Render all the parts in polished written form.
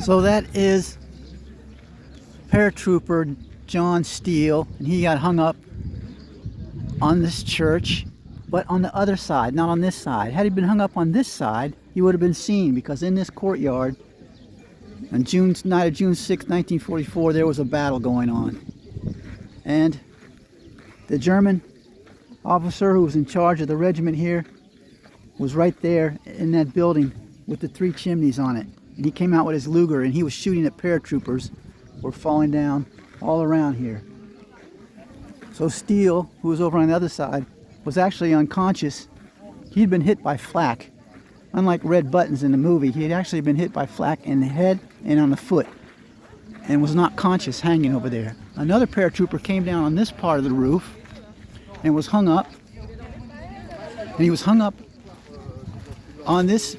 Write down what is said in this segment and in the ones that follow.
So that is paratrooper John Steele, and he got hung up on this church, but on the other side, not on this side. Had he been hung up on this side, he would have been seen, because in this courtyard on night of June 6, 1944, there was a battle going on. And the German officer who was in charge of the regiment here was right there in that building with the 3 chimneys on it. And he came out with his Luger and he was shooting at paratroopers who were falling down all around here. So Steele, who was over on the other side, was actually unconscious. He'd been hit by flak. Unlike Red Buttons in the movie, he had actually been hit by flak in the head and on the foot and was not conscious, hanging over there. Another paratrooper came down on this part of the roof and was hung up. And he was hung up on this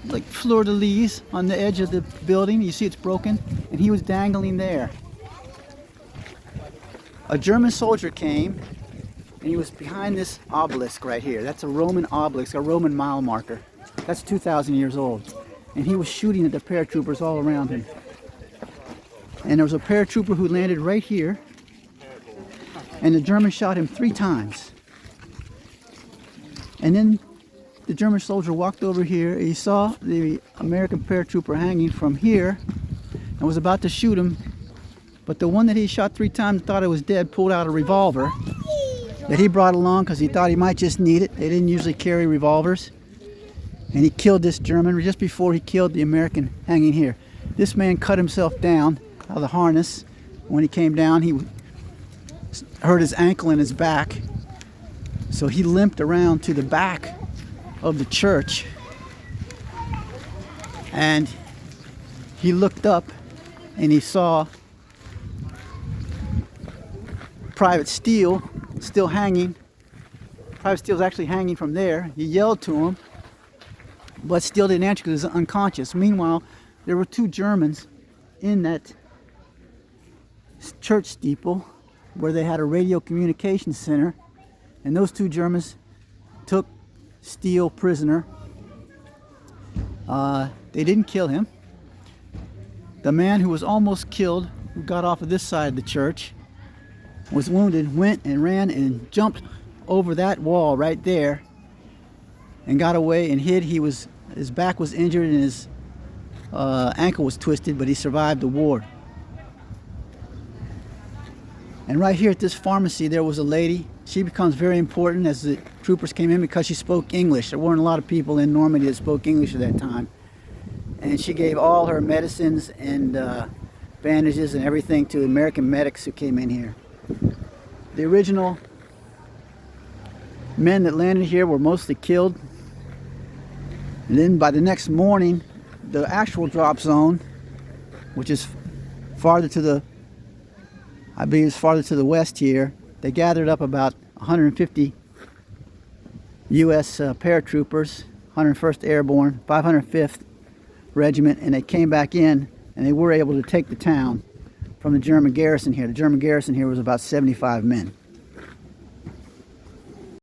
like fleur-de-lis on the edge of the building. You see it's broken, and he was dangling there. A German soldier came, and he was behind this obelisk right here. That's a Roman obelisk, a Roman mile marker. That's 2,000 years old. And he was shooting at the paratroopers all around him. And there was a paratrooper who landed right here, and the German shot him 3 times. And then the German soldier walked over here. He saw the American paratrooper hanging from here and was about to shoot him, but the one that he shot 3 times, thought it was dead, pulled out a revolver that he brought along because he thought he might just need it. They didn't usually carry revolvers. And he killed this German just before he killed the American hanging here. This man cut himself down out of the harness. When he came down, he hurt his ankle and his back. So he limped around to the back of the church, and he looked up and he saw Private Steele still hanging. Private Steele's actually hanging from there. He yelled to him, but Steele didn't answer because he was unconscious. Meanwhile, there were 2 Germans in that church steeple where they had a radio communication center, and those 2 Germans took Steele prisoner. They didn't kill him. The man who was almost killed, who got off of this side of the church, was wounded, went and ran and jumped over that wall right there and got away and hid. His back was injured and his ankle was twisted, but he survived the war. And right here at this pharmacy, there was a lady. She becomes very important as the troopers came in because she spoke English. There weren't a lot of people in Normandy that spoke English at that time. And she gave all her medicines and bandages and everything to American medics who came in here. The original men that landed here were mostly killed. And then by the next morning, the actual drop zone, which is farther to the, I believe it's farther to the west here, they gathered up about 150 U.S. paratroopers, 101st Airborne, 505th Regiment, and they came back in and they were able to take the town from the German garrison here. The German garrison here was about 75 men.